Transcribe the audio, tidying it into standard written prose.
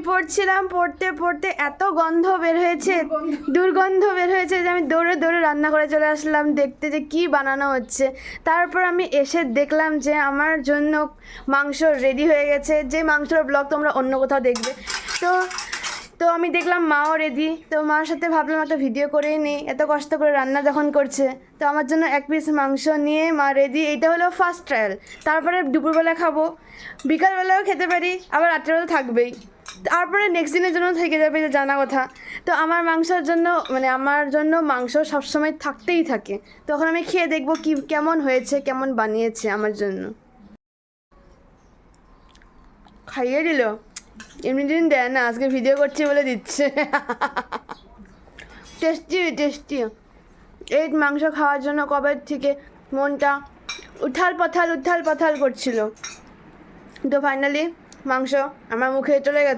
পড়ছিলাম, পড়তে পড়তে এত গন্ধ বের হয়েছে, দুর্গন্ধ বের হয়েছে যে আমি দৌড়ে দৌড়ে রান্না করে চলে আসলাম দেখতে যে কি বানানো হচ্ছে। তারপর আমি এসে দেখলাম যে আমার জন্য মাংস রেডি হয়ে গেছে, যে মাংসর ব্লগ তোমরা অন্য কোথাও দেখবে। তো তো আমি দেখলাম মাও রেডি, তো মার সাথে ভাবলাম একটা ভিডিও করেই নিই, এত কষ্ট করে রান্না যখন করছে। তো আমার জন্য 1 পিস মাংস নিয়ে মা রেডি। এইটা হলো ফার্স্ট ট্রায়াল। তারপরে দুপুরবেলা খাবো, বিকালবেলাও খেতে পারি, আবার রাত্রেবেলা থাকবেই, তারপরে নেক্সট দিনের জন্য থেকে যাবে, যে জানা কথা। তো আমার মাংসর জন্য আমার জন্য মাংস সবসময় থাকতেই থাকে। তখন আমি খেয়ে দেখবো কি কেমন হয়েছে, কেমন বানিয়েছে আমার জন্য। খাইয়ে দিল, এমনি দিন দেয় না, আজকে ভিডিও করছি বলে দিচ্ছে। Tasty tasty. এই মাংস খাওয়ার জন্য কবে থেকে মনটা উথাল পাথাল করছিল। তো ফাইনালি মাংস আমার মুখে চলে গেছে।